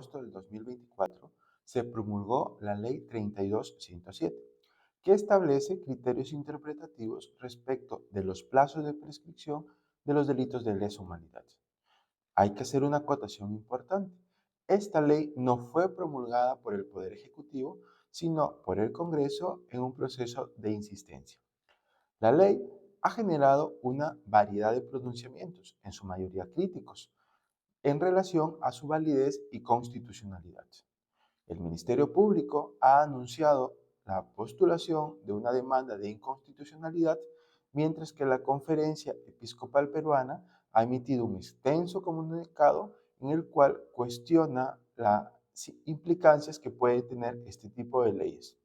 agosto del 2024 se promulgó la Ley 32107, que establece criterios interpretativos respecto de los plazos de prescripción de los delitos de lesa humanidad. Hay que hacer una acotación importante. Esta ley no fue promulgada por el Poder Ejecutivo, sino por el Congreso en un proceso de insistencia. La ley ha generado una variedad de pronunciamientos, en su mayoría críticos, en relación a su validez y constitucionalidad. El Ministerio Público ha anunciado la postulación de una demanda de inconstitucionalidad, mientras que la Conferencia Episcopal Peruana ha emitido un extenso comunicado en el cual cuestiona las implicancias que puede tener este tipo de leyes.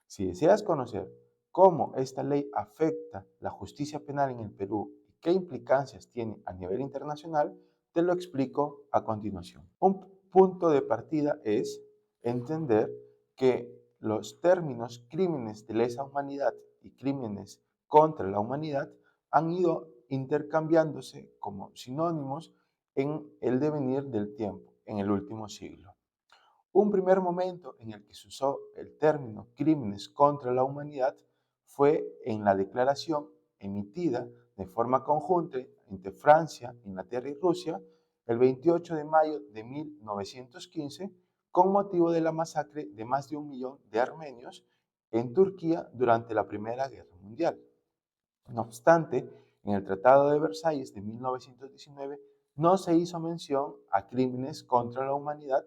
Si deseas conocer cómo esta ley afecta la justicia penal en el Perú y qué implicancias tiene a nivel internacional, te lo explico a continuación. Un punto de partida es entender que los términos crímenes de lesa humanidad y crímenes contra la humanidad han ido intercambiándose como sinónimos en el devenir del tiempo, en el último siglo. Un primer momento en el que se usó el término crímenes contra la humanidad fue en la declaración emitida de forma conjunta entre Francia, Inglaterra y Rusia el 28 de mayo de 1915 con motivo de la masacre de más de 1 millón de armenios en Turquía durante la Primera Guerra Mundial. No obstante, en el Tratado de Versalles de 1919 no se hizo mención a crímenes contra la humanidad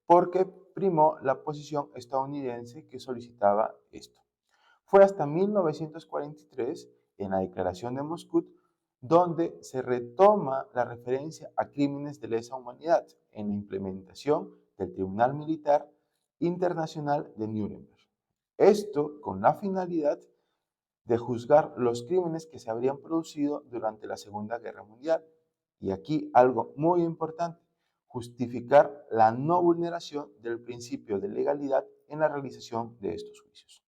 porque primó la posición estadounidense que solicitaba esto. Fue hasta 1943, en la Declaración de Moscú, donde se retoma la referencia a crímenes de lesa humanidad en la implementación del Tribunal Militar Internacional de Nuremberg. Esto con la finalidad de juzgar los crímenes que se habrían producido durante la Segunda Guerra Mundial. Y aquí algo muy importante, justificar la no vulneración del principio de legalidad en la realización de estos juicios.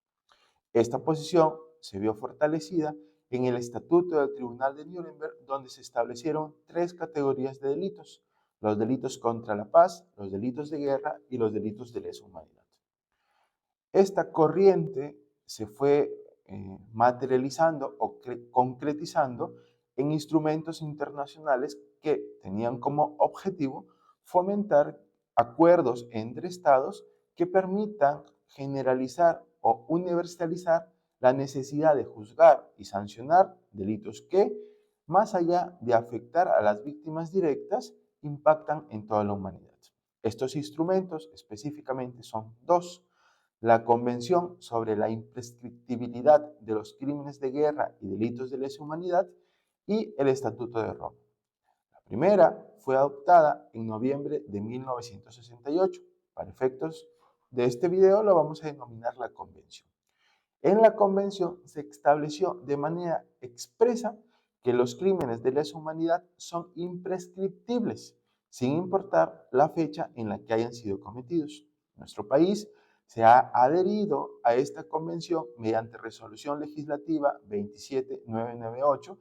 Esta posición se vio fortalecida en el Estatuto del Tribunal de Nuremberg, donde se establecieron 3 categorías de delitos: los delitos contra la paz, los delitos de guerra y los delitos de lesa humanidad. Esta corriente se fue materializando o concretizando en instrumentos internacionales que tenían como objetivo fomentar acuerdos entre estados que permitan generalizar o universalizar la necesidad de juzgar y sancionar delitos que, más allá de afectar a las víctimas directas, impactan en toda la humanidad. Estos instrumentos específicamente son 2: la Convención sobre la imprescriptibilidad de los crímenes de guerra y delitos de lesa humanidad y el Estatuto de Roma. La primera fue adoptada en noviembre de 1968. Para efectos de este video lo vamos a denominar la Convención. En la Convención se estableció de manera expresa que los crímenes de lesa humanidad son imprescriptibles, sin importar la fecha en la que hayan sido cometidos. Nuestro país se ha adherido a esta convención mediante resolución legislativa 27998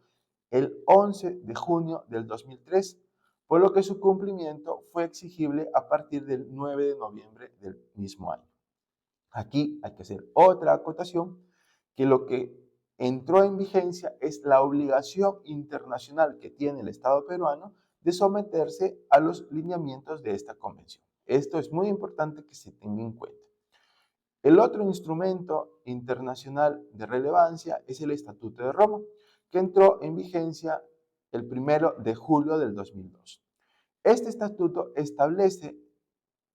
el 11 de junio del 2003, por lo que su cumplimiento fue exigible a partir del 9 de noviembre del mismo año. Aquí hay que hacer otra acotación, que lo que entró en vigencia es la obligación internacional que tiene el Estado peruano de someterse a los lineamientos de esta convención. Esto es muy importante que se tenga en cuenta. El otro instrumento internacional de relevancia es el Estatuto de Roma, que entró en vigencia el 1 de julio del 2002. Este estatuto establece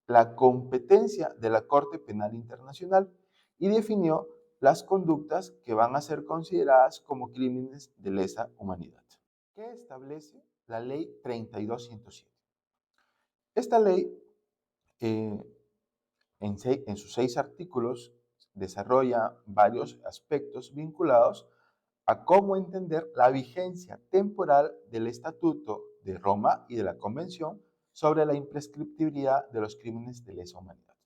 la competencia de la Corte Penal Internacional y definió las conductas que van a ser consideradas como crímenes de lesa humanidad. ¿Qué establece la Ley 32107? Esta ley, en sus 6 artículos, desarrolla varios aspectos vinculados a cómo entender la vigencia temporal del Estatuto de Roma y de la Convención sobre la imprescriptibilidad de los crímenes de lesa humanidad.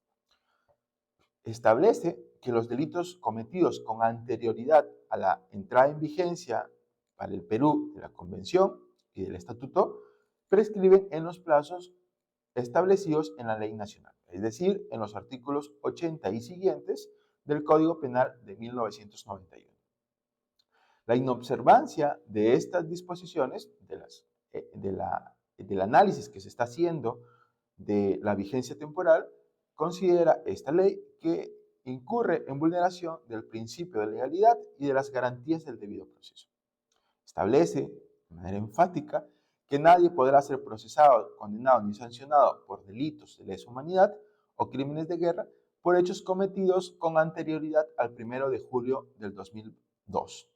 Establece que los delitos cometidos con anterioridad a la entrada en vigencia para el Perú de la Convención y del Estatuto prescriben en los plazos establecidos en la ley nacional, es decir, en los artículos 80 y siguientes del Código Penal de 1991. La inobservancia de estas disposiciones, del análisis que se está haciendo de la vigencia temporal, considera esta ley que incurre en vulneración del principio de legalidad y de las garantías del debido proceso. Establece de manera enfática que nadie podrá ser procesado, condenado ni sancionado por delitos de lesa humanidad o crímenes de guerra por hechos cometidos con anterioridad al 1 de julio del 2002.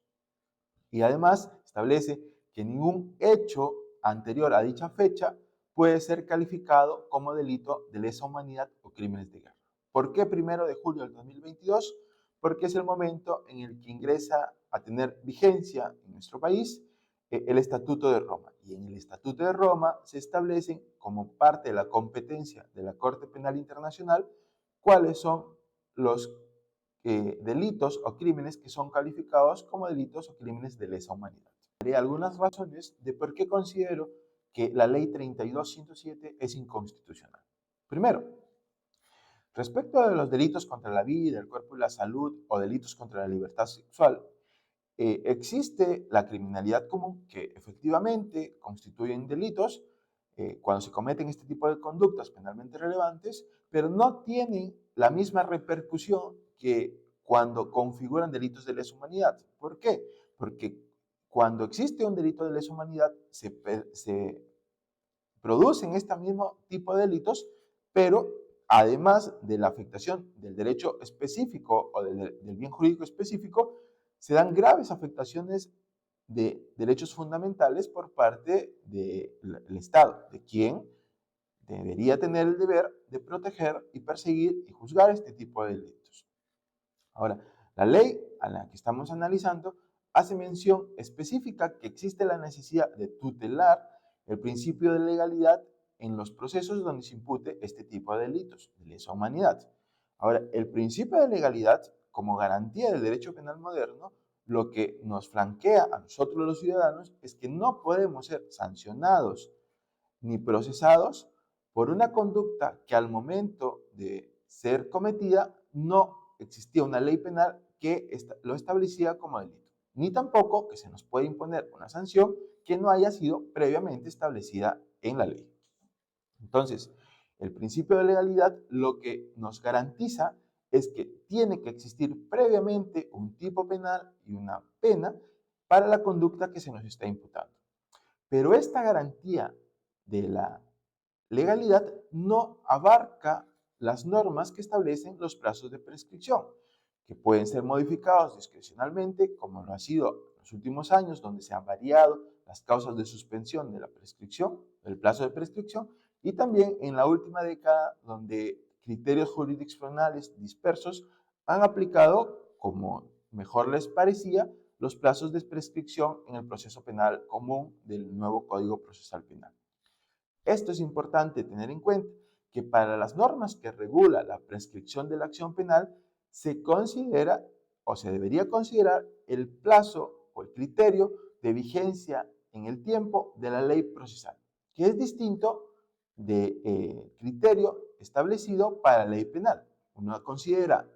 Y además establece que ningún hecho anterior a dicha fecha puede ser calificado como delito de lesa humanidad o crímenes de guerra. ¿Por qué 1 de julio del 2022? Porque es el momento en el que ingresa a tener vigencia en nuestro país el Estatuto de Roma. Y en el Estatuto de Roma se establecen como parte de la competencia de la Corte Penal Internacional cuáles son los delitos o crímenes que son calificados como delitos o crímenes de lesa humanidad. Haré algunas razones de por qué considero que la ley 32.107 es inconstitucional. Primero, respecto a los delitos contra la vida, el cuerpo y la salud o delitos contra la libertad sexual, existe la criminalidad común que efectivamente constituyen delitos cuando se cometen este tipo de conductas penalmente relevantes, pero no tienen la misma repercusión que cuando configuran delitos de lesa humanidad. ¿Por qué? Porque cuando existe un delito de lesa humanidad se producen este mismo tipo de delitos, pero además de la afectación del derecho específico o del bien jurídico específico, se dan graves afectaciones de derechos fundamentales por parte del Estado, de quien debería tener el deber de proteger y perseguir y juzgar este tipo de delitos. Ahora, la ley a la que estamos analizando hace mención específica que existe la necesidad de tutelar el principio de legalidad en los procesos donde se impute este tipo de delitos de lesa humanidad. Ahora, el principio de legalidad, como garantía del derecho penal moderno, lo que nos flanquea a nosotros los ciudadanos es que no podemos ser sancionados ni procesados por una conducta que al momento de ser cometida no existía una ley penal que lo establecía como delito, ni tampoco que se nos puede imponer una sanción que no haya sido previamente establecida en la ley. Entonces, el principio de legalidad lo que nos garantiza es que tiene que existir previamente un tipo penal y una pena para la conducta que se nos está imputando. Pero esta garantía de la legalidad no abarca las normas que establecen los plazos de prescripción, que pueden ser modificados discrecionalmente, como lo ha sido en los últimos años, donde se han variado las causas de suspensión de la prescripción, del plazo de prescripción, y también en la última década, donde criterios jurisdiccionales dispersos han aplicado, como mejor les parecía, los plazos de prescripción en el proceso penal común del nuevo Código Procesal Penal. Esto es importante tener en cuenta que para las normas que regula la prescripción de la acción penal se considera o se debería considerar el plazo o el criterio de vigencia en el tiempo de la ley procesal, que es distinto del criterio establecido para la ley penal. Uno considera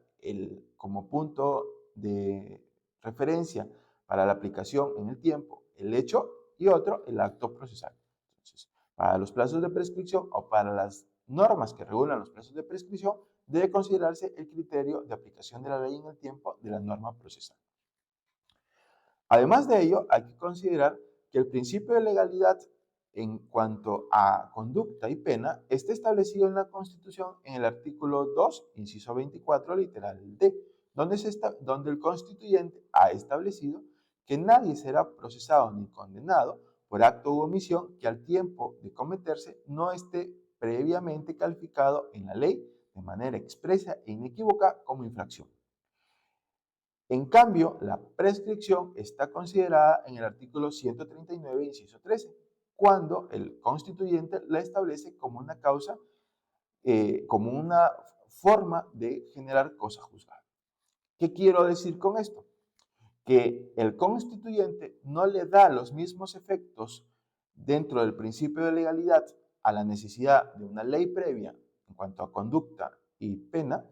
como punto de referencia para la aplicación en el tiempo el hecho y otro el acto procesal. Entonces, para los plazos de prescripción o para las normas que regulan los plazos de prescripción, debe considerarse el criterio de aplicación de la ley en el tiempo de la norma procesal. Además de ello, hay que considerar que el principio de legalidad en cuanto a conducta y pena está establecido en la Constitución en el artículo 2, inciso 24, literal D, donde el constituyente ha establecido que nadie será procesado ni condenado por acto u omisión que al tiempo de cometerse no esté previamente calificado en la ley de manera expresa e inequívoca como infracción. En cambio, la prescripción está considerada en el artículo 139, inciso 13, cuando el constituyente la establece como una causa, como una forma de generar cosa juzgada. ¿Qué quiero decir con esto? Que el constituyente no le da los mismos efectos dentro del principio de legalidad a la necesidad de una ley previa en cuanto a conducta y pena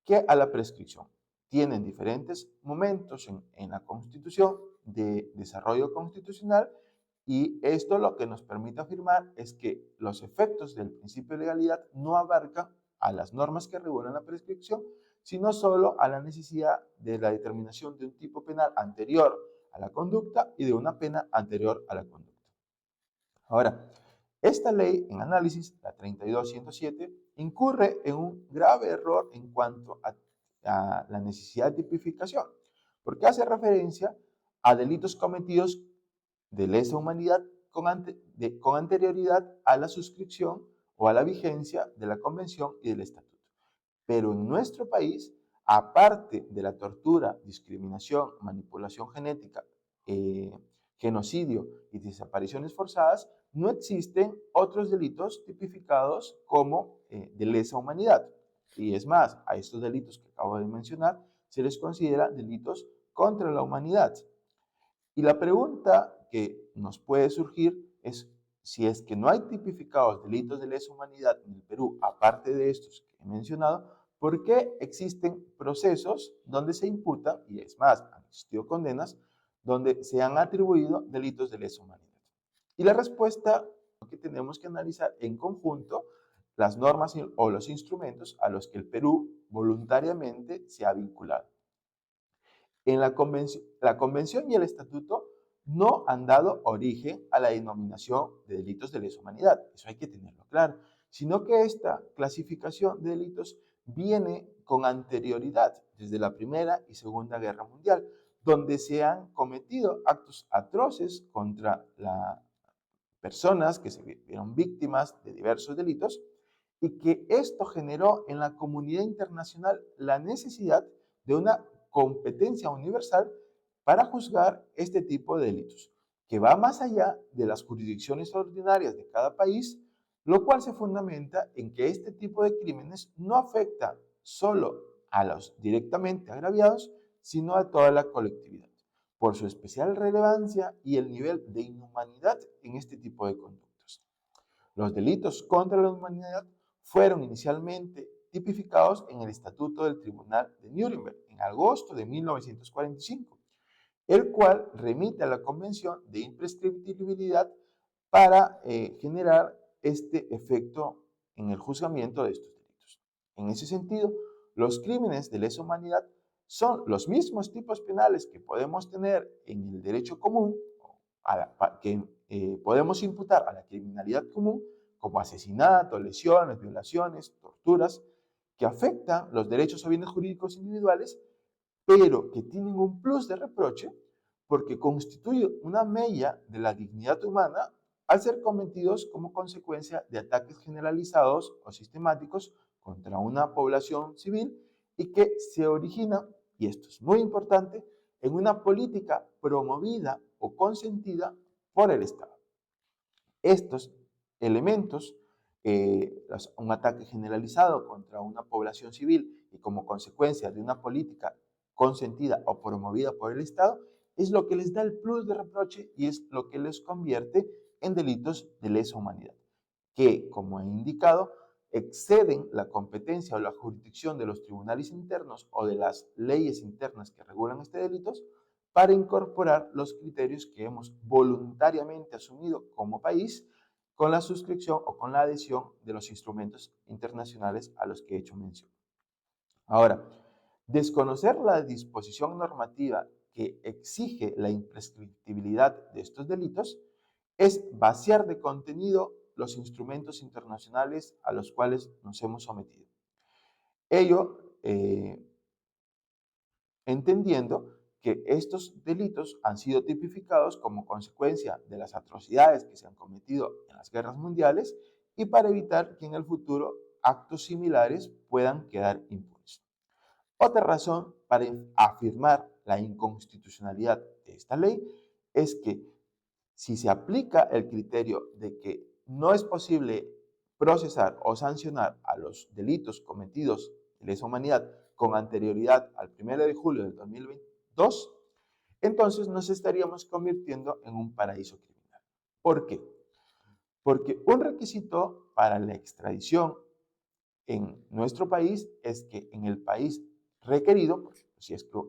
que a la prescripción. Tienen diferentes momentos en la Constitución de desarrollo constitucional y esto lo que nos permite afirmar es que los efectos del principio de legalidad no abarcan a las normas que regulan la prescripción, sino solo a la necesidad de la determinación de un tipo penal anterior a la conducta y de una pena anterior a la conducta. Ahora, esta ley en análisis, la 32107, incurre en un grave error en cuanto a la necesidad de tipificación, porque hace referencia a delitos cometidos de lesa humanidad con anterioridad a la suscripción o a la vigencia de la Convención y del Estatuto. Pero en nuestro país, aparte de la tortura, discriminación, manipulación genética, genocidio y desapariciones forzadas, no existen otros delitos tipificados como de lesa humanidad. Y es más, a estos delitos que acabo de mencionar se les considera delitos contra la humanidad. Y la pregunta que nos puede surgir es si es que no hay tipificados delitos de lesa humanidad en el Perú, aparte de estos que he mencionado, ¿por qué existen procesos donde se imputan, y es más, han existido condenas, donde se han atribuido delitos de lesa humanidad? Y la respuesta es que tenemos que analizar en conjunto las normas o los instrumentos a los que el Perú voluntariamente se ha vinculado. En la convención y el estatuto no han dado origen a la denominación de delitos de lesa humanidad, eso hay que tenerlo claro, sino que esta clasificación de delitos viene con anterioridad, desde la Primera y Segunda Guerra Mundial, donde se han cometido actos atroces contra las personas que se vieron víctimas de diversos delitos y que esto generó en la comunidad internacional la necesidad de una competencia universal para juzgar este tipo de delitos, que va más allá de las jurisdicciones ordinarias de cada país, lo cual se fundamenta en que este tipo de crímenes no afecta solo a los directamente agraviados, sino a toda la colectividad, por su especial relevancia y el nivel de inhumanidad en este tipo de conductas. Los delitos contra la humanidad fueron inicialmente tipificados en el Estatuto del Tribunal de Nuremberg en agosto de 1945, el cual remite a la Convención de Imprescriptibilidad para generar este efecto en el juzgamiento de estos delitos. En ese sentido, los crímenes de lesa humanidad son los mismos tipos penales que podemos tener en el derecho común, que podemos imputar a la criminalidad común, como asesinato, lesiones, violaciones, torturas, que afectan los derechos o bienes jurídicos individuales, pero que tienen un plus de reproche porque constituye una mella de la dignidad humana al ser cometidos como consecuencia de ataques generalizados o sistemáticos contra una población civil y que se origina, y esto es muy importante, en una política promovida o consentida por el Estado. Estos elementos, un ataque generalizado contra una población civil y como consecuencia de una política consentida o promovida por el Estado, es lo que les da el plus de reproche y es lo que les convierte en delitos de lesa humanidad, que, como he indicado, exceden la competencia o la jurisdicción de los tribunales internos o de las leyes internas que regulan este delitos para incorporar los criterios que hemos voluntariamente asumido como país con la suscripción o con la adhesión de los instrumentos internacionales a los que he hecho mención. Ahora, desconocer la disposición normativa que exige la imprescriptibilidad de estos delitos es vaciar de contenido los instrumentos internacionales a los cuales nos hemos sometido. Ello entendiendo que estos delitos han sido tipificados como consecuencia de las atrocidades que se han cometido en las guerras mundiales y para evitar que en el futuro actos similares puedan quedar impunes. Otra razón para afirmar la inconstitucionalidad de esta ley es que si se aplica el criterio de que no es posible procesar o sancionar a los delitos cometidos de lesa humanidad con anterioridad al 1 de julio del 2022, entonces nos estaríamos convirtiendo en un paraíso criminal. ¿Por qué? Porque un requisito para la extradición en nuestro país es que en el país requerido, pues, si es que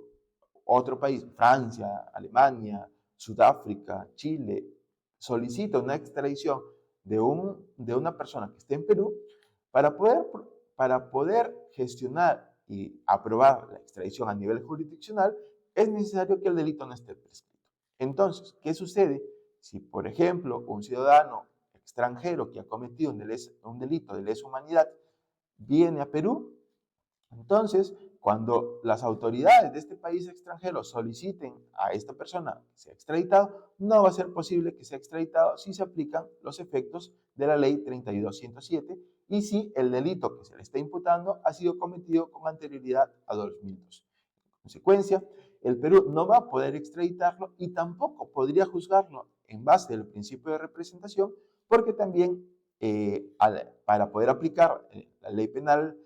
otro país, Francia, Alemania, Sudáfrica, Chile, solicita una extradición de una persona que esté en Perú, para poder, para poder gestionar y aprobar la extradición a nivel jurisdiccional, es necesario que el delito no esté prescrito. Entonces, ¿qué sucede si, por ejemplo, un ciudadano extranjero que ha cometido un delito de lesa humanidad viene a Perú? Entonces, cuando las autoridades de este país extranjero soliciten a esta persona que sea extraditado, no va a ser posible que sea extraditado si se aplican los efectos de la ley 32.107 y si el delito que se le está imputando ha sido cometido con anterioridad a 2002. En consecuencia, el Perú no va a poder extraditarlo y tampoco podría juzgarlo en base al principio de representación, porque también para poder aplicar la ley penal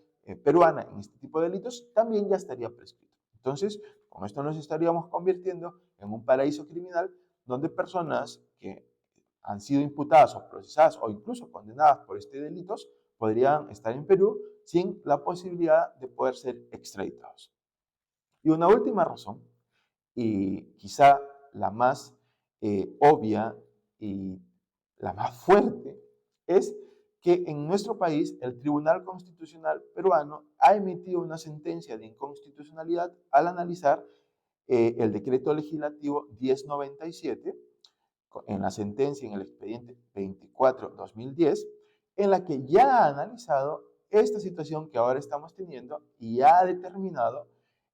peruana en este tipo de delitos, también ya estaría prescrito. Entonces, con esto nos estaríamos convirtiendo en un paraíso criminal donde personas que han sido imputadas o procesadas o incluso condenadas por estos delitos podrían estar en Perú sin la posibilidad de poder ser extraditados. Y una última razón, y quizá la más obvia y la más fuerte, es que en nuestro país el Tribunal Constitucional peruano ha emitido una sentencia de inconstitucionalidad al analizar el decreto legislativo 1097 en la sentencia en el expediente 24/2010, en la que ya ha analizado esta situación que ahora estamos teniendo y ha determinado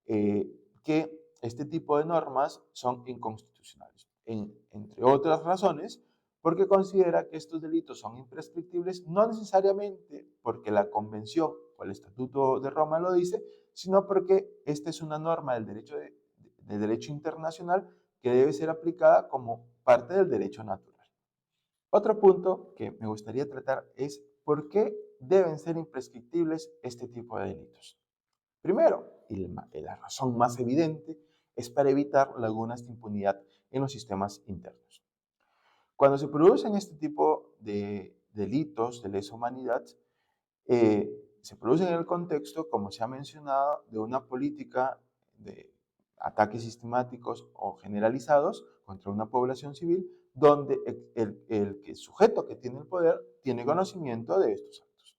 que este tipo de normas son inconstitucionales, entre otras razones, porque considera que estos delitos son imprescriptibles, no necesariamente porque la Convención o el Estatuto de Roma lo dice, sino porque esta es una norma del derecho internacional que debe ser aplicada como parte del derecho natural. Otro punto que me gustaría tratar es por qué deben ser imprescriptibles este tipo de delitos. Primero, y la razón más evidente, es para evitar lagunas de impunidad en los sistemas internos. Cuando se producen este tipo de delitos de lesa humanidad, se producen en el contexto, como se ha mencionado, de una política de ataques sistemáticos o generalizados contra una población civil, donde el sujeto que tiene el poder tiene conocimiento de estos actos.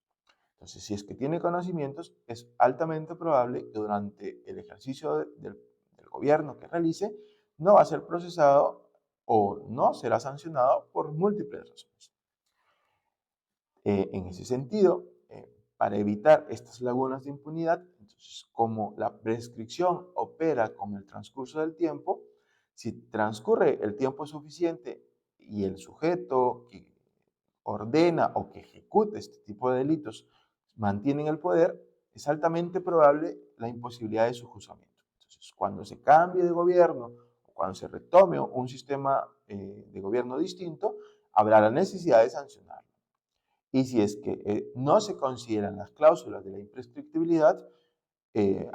Entonces, si es que tiene conocimientos, es altamente probable que durante el ejercicio del gobierno que realice, no va a ser procesado o no será sancionado por múltiples razones. En ese sentido, para evitar estas lagunas de impunidad, entonces, como la prescripción opera con el transcurso del tiempo, si transcurre el tiempo suficiente y el sujeto que ordena o que ejecuta este tipo de delitos mantiene el poder, es altamente probable la imposibilidad de su juzgamiento. Entonces, cuando se cambie de gobierno o cuando se retome un sistema de gobierno distinto, habrá la necesidad de sancionarlo. Y si es que no se consideran las cláusulas de la imprescriptibilidad,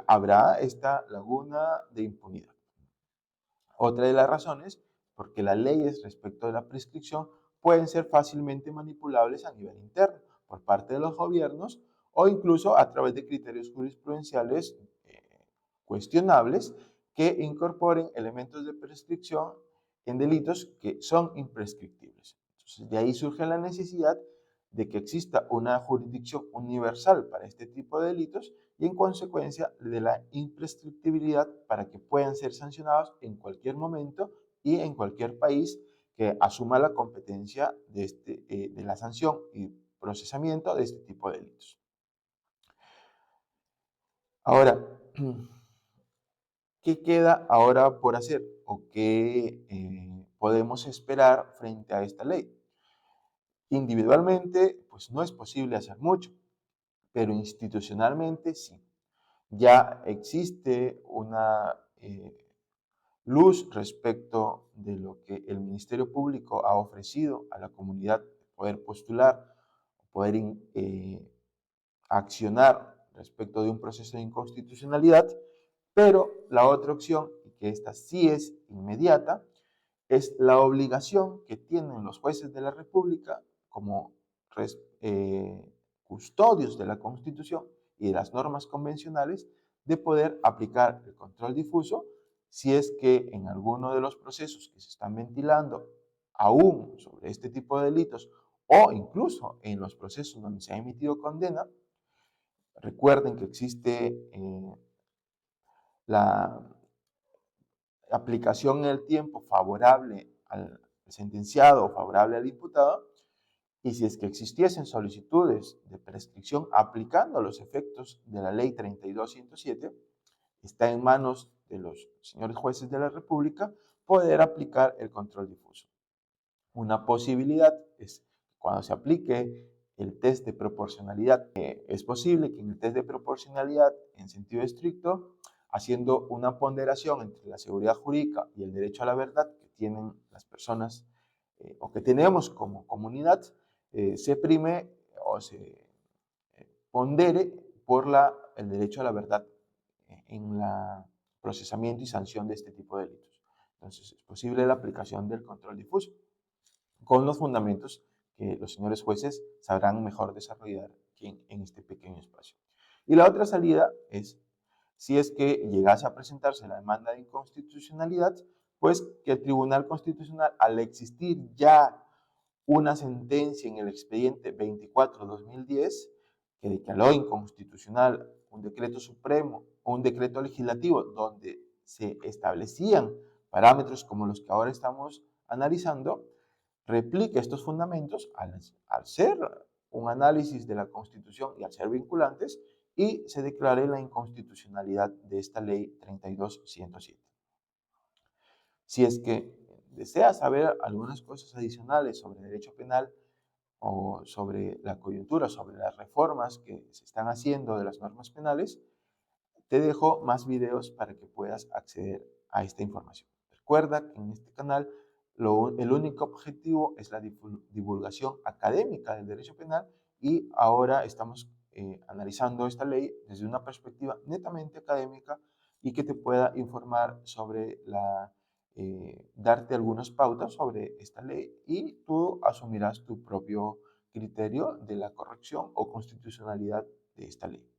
habrá esta laguna de impunidad. Otra de las razones, porque las leyes respecto de la prescripción pueden ser fácilmente manipulables a nivel interno por parte de los gobiernos o incluso a través de criterios jurisprudenciales cuestionables que incorporen elementos de prescripción en delitos que son imprescriptibles. Entonces, de ahí surge la necesidad de que exista una jurisdicción universal para este tipo de delitos y en consecuencia de la imprescriptibilidad para que puedan ser sancionados en cualquier momento y en cualquier país que asuma la competencia de la sanción y procesamiento de este tipo de delitos. Ahora, ¿qué queda ahora por hacer o qué podemos esperar frente a esta ley? Individualmente, pues no es posible hacer mucho, pero institucionalmente sí. Ya existe una luz respecto de lo que el Ministerio Público ha ofrecido a la comunidad, poder postular, poder accionar respecto de un proceso de inconstitucionalidad, pero la otra opción, y que esta sí es inmediata, es la obligación que tienen los jueces de la República como custodios de la Constitución y de las normas convencionales, de poder aplicar el control difuso si es que en alguno de los procesos que se están ventilando aún sobre este tipo de delitos o incluso en los procesos donde se ha emitido condena. Recuerden que existe la aplicación en el tiempo favorable al sentenciado o favorable al imputado, y si es que existiesen solicitudes de prescripción aplicando los efectos de la ley 32.107, está en manos de los señores jueces de la República poder aplicar el control difuso. Una posibilidad es cuando se aplique el test de proporcionalidad. Es posible que en el test de proporcionalidad en sentido estricto, haciendo una ponderación entre la seguridad jurídica y el derecho a la verdad que tienen las personas o que tenemos como comunidad, se prime o se pondere por el derecho a la verdad en el procesamiento y sanción de este tipo de delitos. Entonces, es posible la aplicación del control difuso con los fundamentos que los señores jueces sabrán mejor desarrollar en este pequeño espacio. Y la otra salida es, si es que llegase a presentarse la demanda de inconstitucionalidad, pues que el Tribunal Constitucional, al existir ya una sentencia en el expediente 24/2010, que declaró inconstitucional un decreto supremo o un decreto legislativo donde se establecían parámetros como los que ahora estamos analizando, replica estos fundamentos al ser un análisis de la Constitución y al ser vinculantes, y se declare la inconstitucionalidad de esta ley 32.107. Si es que desea saber algunas cosas adicionales sobre derecho penal o sobre la coyuntura, sobre las reformas que se están haciendo de las normas penales, te dejo más videos para que puedas acceder a esta información. Recuerda que en este canal el único objetivo es la divulgación académica del derecho penal, y ahora estamos analizando esta ley desde una perspectiva netamente académica y que te pueda informar sobre darte algunas pautas sobre esta ley, y tú asumirás tu propio criterio de la corrección o constitucionalidad de esta ley.